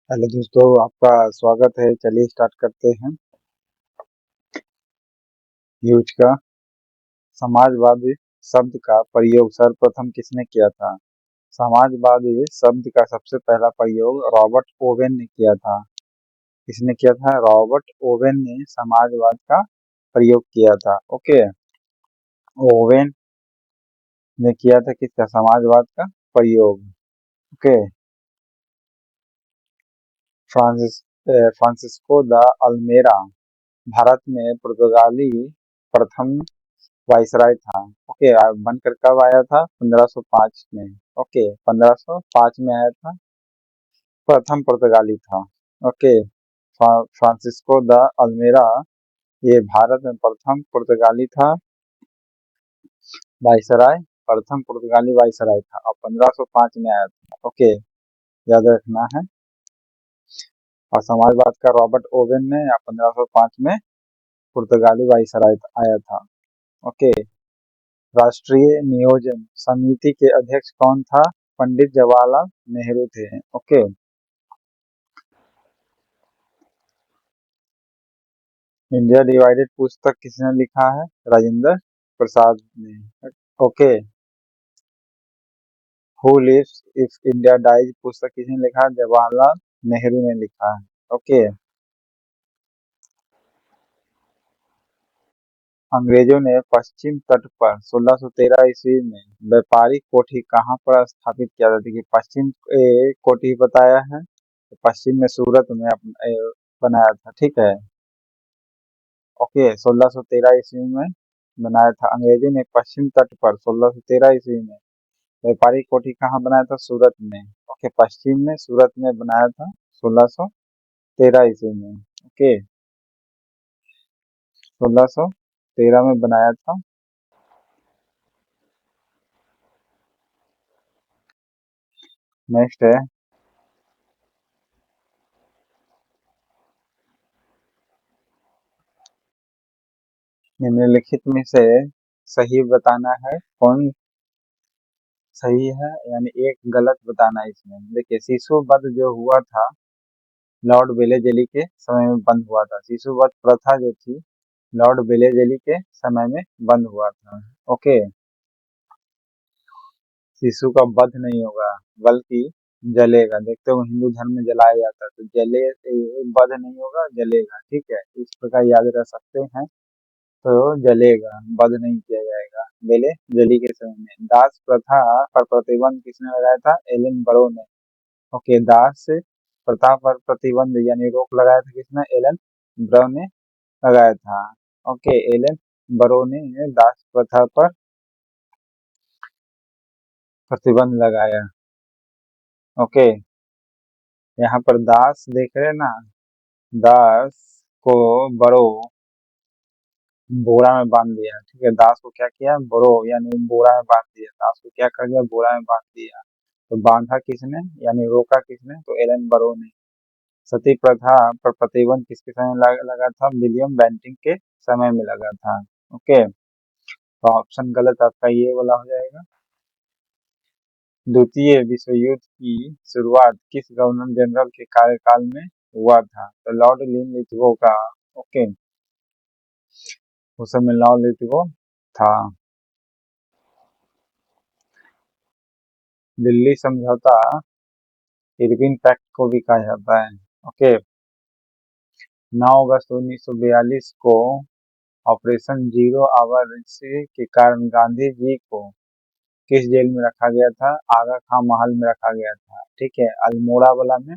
Hello दोस्तों, आपका स्वागत है। चलिए स्टार्ट करते हैं। यूज का समाजवादी शब्द का प्रयोग सर्वप्रथम किसने किया था? समाजवादी शब्द का सबसे पहला प्रयोग रॉबर्ट ओवेन ने किया था। किसने किया था? रॉबर्ट ओवेन ने समाजवाद का प्रयोग किया था। ओके, ओवेन ने किया था किसका? समाजवाद का प्रयोग। Okay, Francis Francisco de Almeida Bharat में पुर्तगाली प्रथम वायसराय था। ओके, बनकर कब आया था? 1505 में। ओके, 1505 में आया था। प्रथम पुर्तगाली था। ओके, फ्रांसिस्को द अल्मेरा ये भारत में प्रथम पुर्तगाली था वायसराय। प्रथम पुर्तगाली वायसराय था और 1505 में आया था। ओके, याद रखना है। और समाजवाद का रॉबर्ट ओवेन ने 1505 में पुर्तगाली वायसराय आया था। ओके, राष्ट्रीय नियोजन समिति के अध्यक्ष कौन था? पंडित जवाहरलाल नेहरू थे। ओके, इंडिया डिवाइडेड पुस्तक किसने लिखा है? राजेंद्र प्रसाद ने। Okay, who lives if India dies पुस्तक किसने लिखा है? जवाहरलाल नेहरू ने लिखा है। ओके, अंग्रेजों ने पश्चिम तट पर 1613 ईस्वी में व्यापारिक कोठी कहाँ पर स्थापित किया था? देखिए, पश्चिम कोठी बताया है तो पश्चिम में सूरत में बनाया था। ठीक है। ओके, 1613 ईस्वी में बनाया था। अंग्रेजों ने पश्चिम तट पर 1613 ईस्वी में व्यापारिक कोठी कहाँ बनाया था? सूरत में। ओके, पश्चिम में सूरत में बनाया था 1613 ईस्वी में। ओके, 1613 में बनाया था। नेक्स्ट है, निम्नलिखित में से सही बताना है। कौन सही है? यानी एक गलत बताना है इसमें। देखिए, शिशु वध जो हुआ था लॉर्ड वेलेजली के समय में बंद हुआ था। शिशु वध प्रथा जो थी लॉर्ड वेलेजली के समय में बंद हुआ था। ओके, शिशु का वध नहीं होगा बल्कि जलेगा। देखते हो हिंदू धर्म में जलाया जाता है तो वध नहीं होगा, जलेगा। ठीक है, इस प्रकार याद रख सकते हैं। तो जलेगा, वध नहीं किया जाएगा। बेले जली के समय में दास प्रथा पर प्रतिबंध किसने लगाया था? एलन बरो ने। ओके, दास प्रथा पर प्रतिबंध यानी रोक लगाया था किसने? एलन बरो ने लगाया था। ओके, एलन बरो ने दास प्रथा पर प्रतिबंध लगाया। ओके, यहाँ पर दास देख रहे हैं ना, दास को बरो बोरा में बांध दिया। ठीक है, दास को क्या किया? बरो यानी बोरा में बांध दिया। दास को क्या कर दिया? बोरा में बांध दिया। तो बांधा किसने यानी रोका किसने? तो एलन बरो ने। सती प्रथा पर प्रतिबंध किसके समय लगा था? विलियम बेंटिंक के समय में लगा था। ओके, तो ऑप्शन गलत आपका ये वाला हो जाएगा। द्वितीय विश्व युद्ध की शुरुआत किस गवर्नर जनरल के कार्यकाल में हुआ था? तो लॉर्ड लिनलिथगो का। ओके, उस समय लॉर्ड लिनलिथगो था। दिल्ली समझौता इरविन पैक्ट को भी कहा जाता है। ओके, 9 अगस्त 1942 को ऑपरेशन जीरो आवर के कारण गांधी जी को किस जेल में रखा गया था? आगा खां महल में रखा गया था। ठीक है, अल्मोड़ा वाला में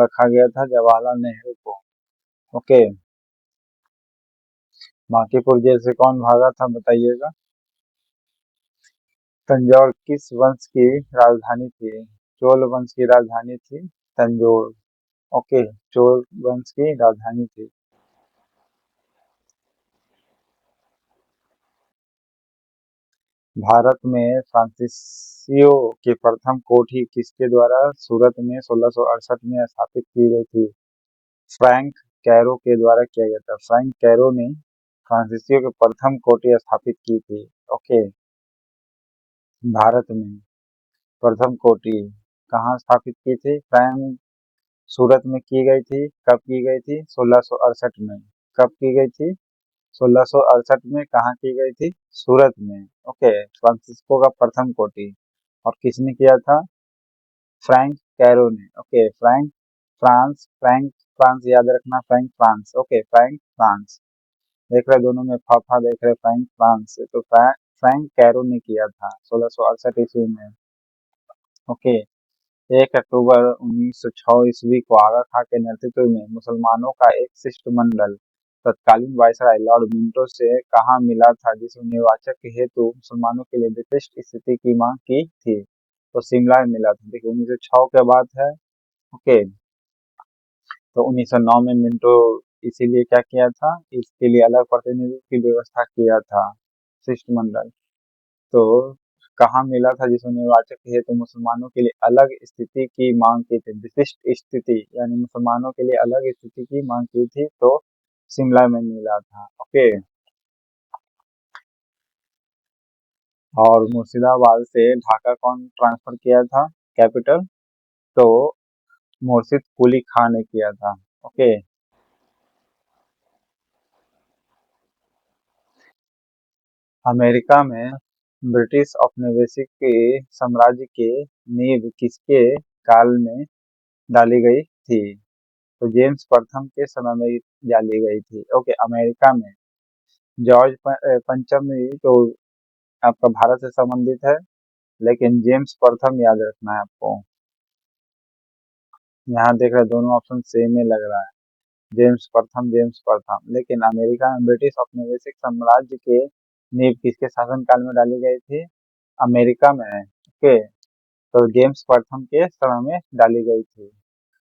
रखा गया था जवाहरलाल नेहरू को। ओके, बांकीपुर जेल से कौन भागा था बताइएगा? तंजौर किस वंश की राजधानी थी? चोल वंश की राजधानी थी तंजौर। ओके, चोल वंश की राजधानी थी। भारत में फ्रांसीसियों की प्रथम कोठी किसके द्वारा सूरत में 1668 में स्थापित की गई थी? फ्रैंक कैरो के द्वारा किया गया था। फ्रैंक कैरो ने फ्रांसीसियों की प्रथम कोठी स्थापित की थी। ओके, भारत में प्रथम कोठी कहाँ स्थापित की थी? फ्रैंक सूरत में की गई थी। कब की गई थी? 1668 में। कब की गई थी? 1668 में। कहाँ की गई थी? सूरत में। ओके, फ्रांसिस्को का प्रथम कोटि। और किसने किया था? फ्रैंक कैरो ने। ओके, फ्रैंक फ्रांस याद रखना, Frank France. Okay, Frank France. देख रहे दोनों में फाफा देख रहे, फ्रैंक फ्रांस से तो फ्रैंक कैरो ने किया था 1668 ईस्वी में। ओके, 1 अक्टूबर 1906 ईस्वी को आगा खां के नेतृत्व में मुसलमानों का एक शिष्टमंडल तत्कालीन वायसराय लॉर्ड मिंटो से कहाँ मिला था, जिसने निर्वाचक हेतु मुसलमानों के लिए विशिष्ट स्थिति की मांग की थी? तो शिमला में मिला था। देखिए 1906 के बाद है। ओके, तो 1909 में मिंटो इसीलिए क्या किया था, इसके लिए अलग प्रतिनिधि की व्यवस्था किया था, शिष्टमंडल। तो कहाँ मिला था, जिसमें निर्वाचक हेतु मुसलमानों के लिए अलग स्थिति की मांग की थी, विशिष्ट स्थिति यानी मुसलमानों के लिए अलग स्थिति की मांग की थी, तो शिमला में मिला था। ओके, और मुर्शिदाबाद से ढाका कौन ट्रांसफर किया था कैपिटल? तो मुर्शिद कुली खान ने किया था। ओके, अमेरिका में ब्रिटिश औपनिवेशिक के साम्राज्य की नींव किसके काल में डाली गई थी? तो जेम्स प्रथम के समय में डाली गई थी। ओके, अमेरिका में जॉर्ज पंचम तो आपका भारत से संबंधित है, लेकिन जेम्स प्रथम याद रखना है आपको। यहाँ देख रहे दोनों ऑप्शन सेम ही लग रहा है, जेम्स प्रथम। लेकिन अमेरिका में ब्रिटिश औपनिवेशिक साम्राज्य के नींव किसके शासनकाल में डाली गई थी? अमेरिका में। ओके, तो जेम्स प्रथम के समय में डाली गई थी।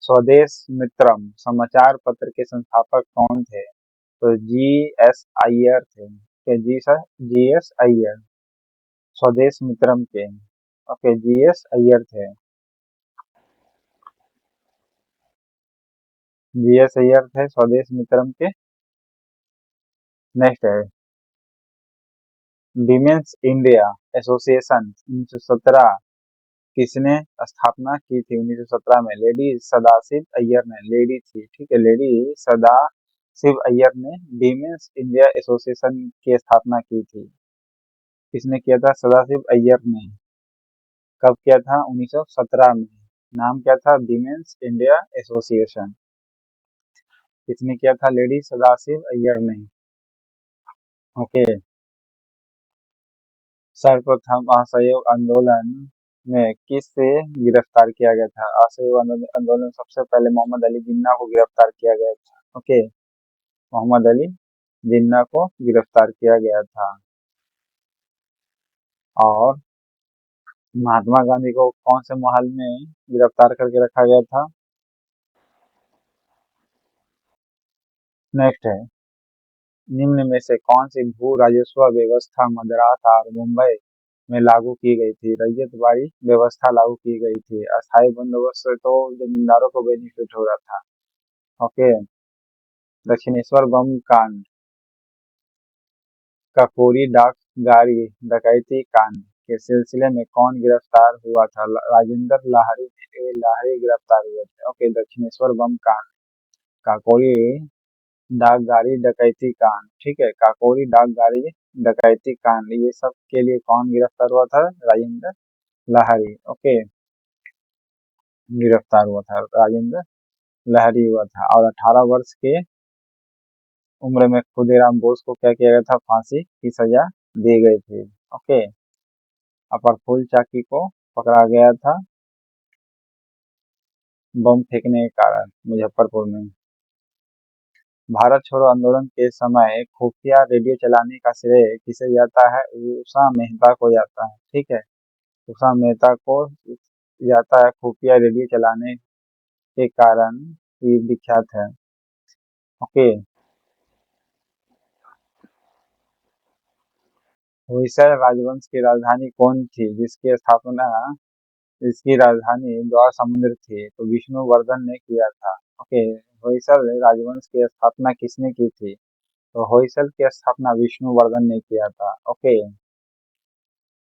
स्वदेश मित्रम समाचार पत्र के संस्थापक कौन थे? तो जी.एस. अय्यर थे। Okay, GS. अय्यर स्वदेश मित्रम के। Okay, GS. अय्यर थे। जी.एस. अय्यर थे स्वदेश मित्रम के। नेक्स्ट है विमेंस इंडिया एसोसिएशन 1917 किसने स्थापना की थी? 1917 में लेडी सदाशिव अय्यर ने, लेडी थी, ठीक है, लेडी सदाशिव अय्यर ने विमेंस इंडिया एसोसिएशन की स्थापना की थी। किसने किया था? सदाशिव अय्यर ने। कब किया था? 1917 में। नाम क्या था? Women's India association. किसने किया था? लेडी सदाशिव अय्यर ने। ओके, सर्वप्रथम असहयोग आंदोलन में किसे गिरफ्तार किया गया था? असहयोग आंदोलन में सबसे पहले मोहम्मद अली जिन्ना को गिरफ्तार किया गया था। ओके, मोहम्मद अली जिन्ना को गिरफ्तार किया गया था। और महात्मा गांधी को कौन से महल में गिरफ्तार करके रखा गया था? नेक्स्ट है निम्न में से कौन सी भू राजस्व व्यवस्था मद्रास और मुंबई में लागू की गई थी? रैयतवाड़ी व्यवस्था लागू की गई थी। अस्थायी बंदोबस्त से तो जमींदारों को बेनिफिट हो रहा था। ओके, दक्षिणेश्वर बम कांड, काकोरी डाक गाड़ी डकैती कांड के सिलसिले में कौन गिरफ्तार हुआ था? राजेंद्र लाहिड़ी लाहिड़ी गिरफ्तार हुए थे। ओके, दक्षिणेश्वर बम कांड, काकोरी डाक गाड़ी डकैती कांड, ठीक है, काकोरी डाक गाड़ी डकैती कांड, ये सब के लिए कौन गिरफ्तार हुआ था? राजेंद्र लाहिड़ी। ओके, गिरफ्तार हुआ था राजेंद्र लाहिड़ी हुआ था। और 18 वर्ष के उम्र में खुदीराम बोस को क्या किया गया था? फांसी की सजा दी गई थी। ओके, अपर फूल चाकी को पकड़ा गया था बम फेंकने के कारण मुजफ्फरपुर में। भारत छोड़ो आंदोलन के समय खुफिया रेडियो चलाने का श्रेय किसे जाता है? उषा मेहता को जाता है, ठीक है, उषा मेहता को जाता है खुफिया रेडियो चलाने के कारण ये विख्यात है। ओके, होयसला राजवंश की राजधानी कौन थी, जिसकी स्थापना इसकी राजधानी द्वार समुद्र थी? तो विष्णुवर्धन ने किया था। ओके, होयसल राजवंश की स्थापना किसने की थी? तो होयसल की स्थापना विष्णुवर्धन ने किया था। ओके,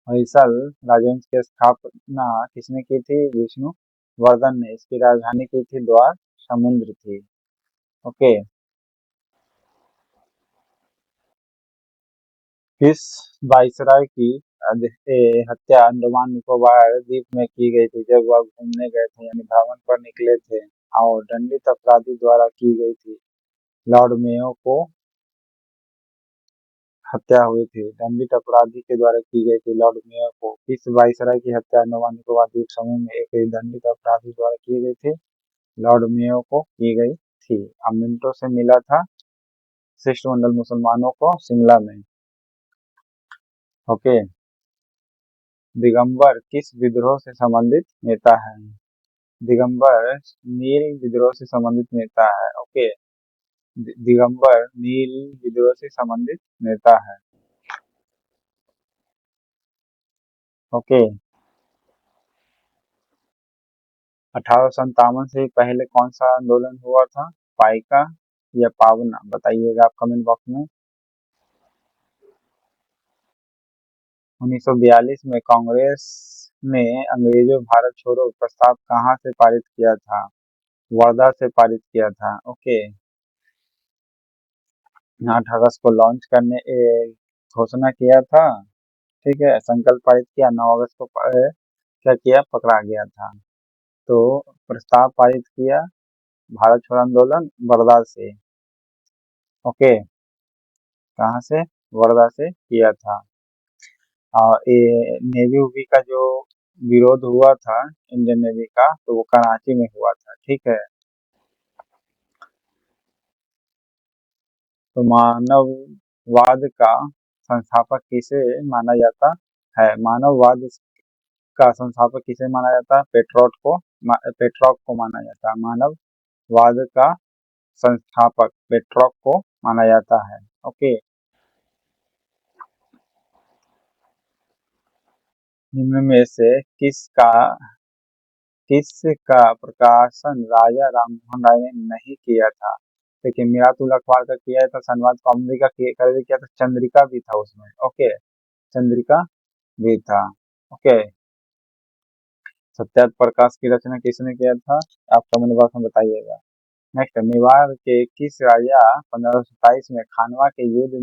होयसल राजवंश की स्थापना किसने की थी? विष्णुवर्धन ने। इसकी राजधानी की थी द्वार समुद्र थी। ओके। किस वायसराय की हत्या अंडमान निकोबार द्वीप में की गई थी जब वह घूमने गए थे यानी भ्रमण पर निकले थे और दंडित अपराधी द्वारा की गई थी। लॉर्ड मेयो को हत्या हुई थी, दंडित अपराधी के द्वारा की गई थी लॉर्ड मेयो को। किस वायसराय की हत्या अंडमान निकोबार द्वीप समूह में एक दंडित अपराधी द्वारा की गई थी? लॉर्ड मेयो को की गई थी। अब मिंटो से मिला था शिष्टमंडल मुसलमानों को शिमला में। ओके। दिगंबर किस विद्रोह से संबंधित नेता है? दिगंबर नील विद्रोह से संबंधित नेता है। ओके। दिगंबर नील विद्रोह से संबंधित नेता है। ओके। 1857 से पहले कौन सा आंदोलन हुआ था? पाइका या पावना? बताइएगा आप कमेंट बॉक्स में। 1942 में कांग्रेस ने अंग्रेजों भारत छोड़ो प्रस्ताव कहाँ से पारित किया था? वर्धा से पारित किया था। ओके। 8 अगस्त को लॉन्च करने घोषणा किया था। ठीक है, संकल्प पारित किया। 9 अगस्त को क्या किया? पकड़ा गया था। तो प्रस्ताव पारित किया भारत छोड़ो आंदोलन वर्धा से। ओके। कहाँ से? वर्धा से किया था। और ये नेवी उवी का जो विरोध हुआ था इंडियन नेवी का, तो वो कराची में हुआ था। ठीक है। तो मानववाद का संस्थापक किसे माना जाता है? मानववाद का संस्थापक किसे माना जाता है? पेट्रोक को माना जाता है। मानववाद का संस्थापक पेट्रोक को माना जाता है। ओके। निम्न में से किसका प्रकाशन राजा राममोहन राय ने नहीं किया था? लेकिन मिरातुल अखबार का किया था, संवाद कौमुदी का किया था, चंद्रिका भी था उसमें। ओके। चंद्रिका भी था। ओके। सत्यार्थ प्रकाश की रचना किसने किया था? आप कमेंट बॉक्स में बताइएगा। नेक्स्ट, मेवाड़ के किस राजा 1527 में खानवा के युद्ध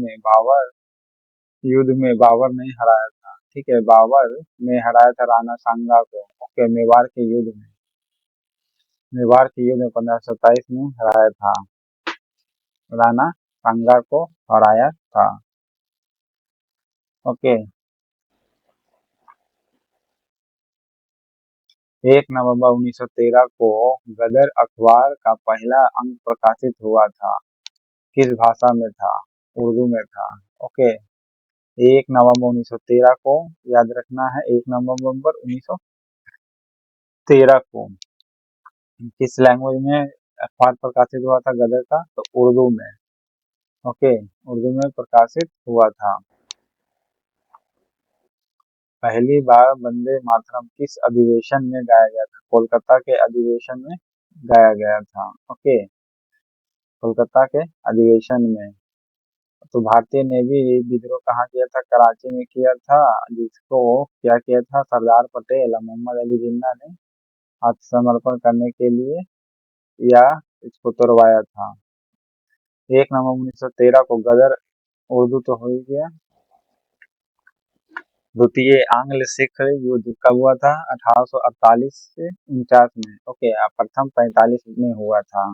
में बाबर ने हराया था? ठीक है, बाबर ने हराया था राणा सांगा को। ओके। मेवाड़ के युद्ध में 1527 में हराया था, राणा सांगा को हराया था। ओके। 1 नवंबर 1913 को गदर अखबार का पहला अंक प्रकाशित हुआ था, किस भाषा में था? उर्दू में था। ओके। 1 नवंबर 1913 को याद रखना है, 1 नवंबर 1913 को किस लैंग्वेज में अखबार प्रकाशित हुआ था गदर का? तो उर्दू में। ओके। उर्दू में प्रकाशित हुआ था। पहली बार वंदे मातरम किस अधिवेशन में गाया गया था? कोलकाता के अधिवेशन में गाया गया था। ओके। कोलकाता के अधिवेशन में। तो भारतीय नेवी विद्रोह कहाँ किया था? कराची में किया था, जिसको क्या किया था? सरदार पटेल और मोहम्मद अली जिन्ना ने आत्मसमर्पण करने के लिए या इसको तोड़वाया था। 1 नवंबर 1913 को गदर, उर्दू तो हो ही गया। द्वितीय आंग्ल सिख युद्ध कब हुआ था? 1848 से 49 में। ओके। प्रथम 45 में हुआ था।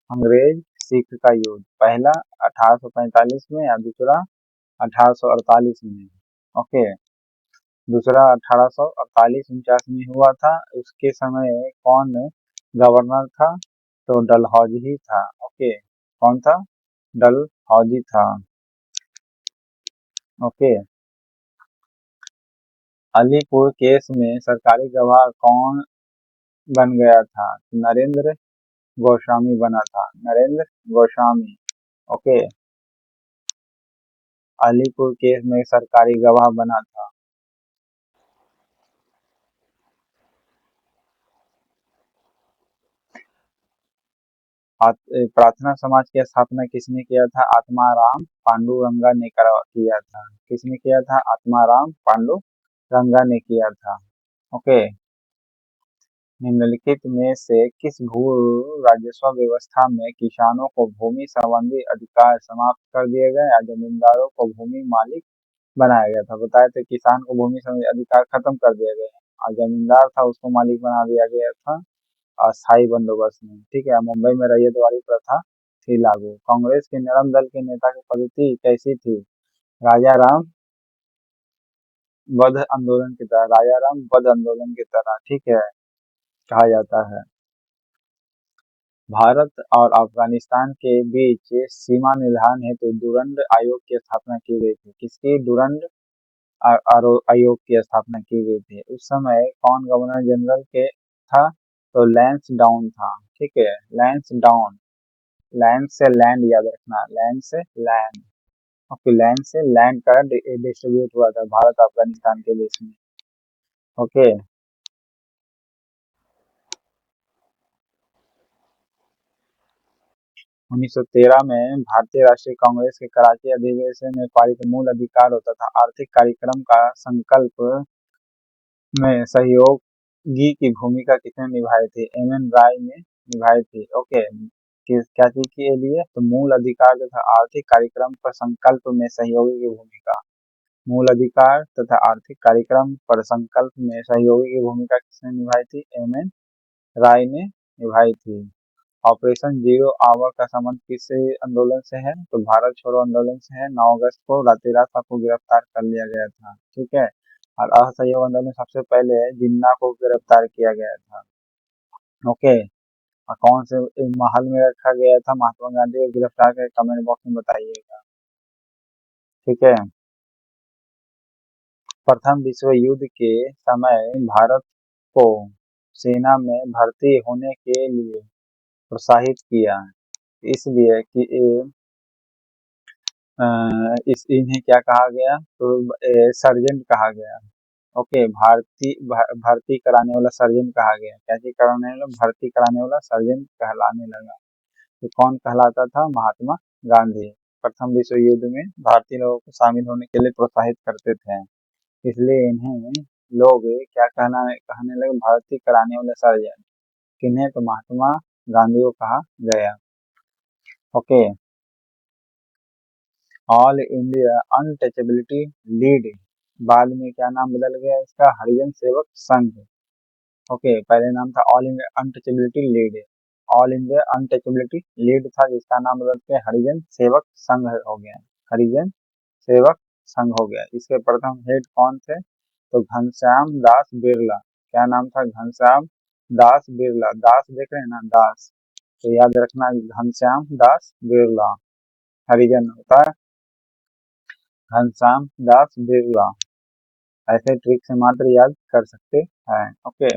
अंग्रेज सिख का युद्ध पहला 1845 में या दूसरा 1848 में। ओके। दूसरा 1848-49 में हुआ था। उसके समय कौन गवर्नर था? तो डलहौजी था। ओके। कौन था? डलहौजी था। ओके। अलीपुर केस में सरकारी गवाह कौन बन गया था? नरेंद्र गोस्वामी बना था, नरेंद्र गोस्वामी। ओके। अलीपुर केस में सरकारी गवाह बना था। प्रार्थना समाज की स्थापना किसने किया था? आत्माराम पांडुरंगा ने किया था। किसने किया था? आत्माराम पांडुरंगा ने किया था। ओके। निम्नलिखित में से किस भू राजस्व व्यवस्था में किसानों को भूमि संबंधी अधिकार समाप्त कर दिए गए या जमींदारों को भूमि मालिक बनाया गया था? बताया तो किसान को भूमि संबंधी अधिकार खत्म कर दिए गए और जमींदार था उसको मालिक बना दिया गया था अस्थायी बंदोबस्त में। ठीक है। मुंबई में रैयतवाड़ी प्रथा थी लागू। कांग्रेस के नरम दल के नेता की पद्धति कैसी थी? राजा राम वध आंदोलन की तरह, राजा राम वध आंदोलन की तरह, ठीक है, कहा जाता है। भारत और अफगानिस्तान के बीच सीमा निर्धारण हेतु डुरंड आयोग की स्थापना की गई थी। किसकी? डुरंड आयोग की स्थापना की गई थी। उस समय कौन गवर्नर जनरल के था? तो लैंस डाउन था। ठीक है, लैंस डाउन। लैंड से लैंड याद रखना, लैंड से लैंड। ओके, लैंड से लैंड का डिस्ट्रीब्यूट हुआ था भारत अफगानिस्तान के बीच में। ओके। 1913 में भारतीय राष्ट्रीय कांग्रेस के कराची अधिवेशन में पारित मूल अधिकार होता था आर्थिक कार्यक्रम का संकल्प में सहयोगी की भूमिका किसने निभाई थी? एम.एन. राय ने निभाई थी। ओके। क्या चीज के लिए? तो मूल अधिकार तथा आर्थिक कार्यक्रम पर संकल्प में सहयोगी की भूमिका। मूल अधिकार तथा आर्थिक कार्यक्रम पर संकल्प में सहयोगी की भूमिका किसने निभाई थी? एम.एन. राय ने निभाई थी। ऑपरेशन जीरो आवर का संबंध किस आंदोलन से है? तो भारत छोड़ो आंदोलन से है। 9 अगस्त को लातेरास को गिरफ्तार कर लिया गया था। ठीक है। और असहयोग आंदोलन में सबसे पहले जिन्ना को गिरफ्तार किया गया था। ओके। और कौन से महल में रखा गया था महात्मा गांधी को गिरफ्तार कर? कमेंट बॉक्स में बताइएगा। ठीक है। प्रथम विश्व युद्ध के समय भारत को सेना में भर्ती होने के लिए प्रोत्साहित किया, इसलिए कि इन्हें क्या कहा गया? तो सर्जेंट कहा गया। ओके, भर्ती कराने वाला सर्जेंट कहा गया। क्या चीज कराने वाला? भर्ती कराने वाला सर्जेंट कहलाने लगा। तो कौन कहलाता था? महात्मा गांधी। प्रथम विश्व युद्ध में भारतीय लोगों को शामिल होने के लिए प्रोत्साहित करते थे, इसलिए इन्हें लोग क्या कहने लगे? भर्ती कराने वाले सर्जेंट। किन्हें? तो महात्मा गांधी को कहा गया। Okay. All India untouchability lead बाद में क्या नाम बदल गया इसका? हरिजन सेवक संघ। ओके, पहले नाम था all India untouchability lead. All India untouchability lead था जिसका नाम बदल के हरिजन सेवक संघ हो गया। हरिजन सेवक संघ हो गया। इसके प्रथम हेड कौन थे? तो घनश्याम दास बिरला। क्या नाम था? घनश्याम दास बिरला। दास देख रहे हैं ना, दास, तो याद रखना घनश्याम दास बिरला। हरिजन होता है घनश्याम दास बिरला। ऐसे ट्रिक से मात्र याद कर सकते हैं। ओके।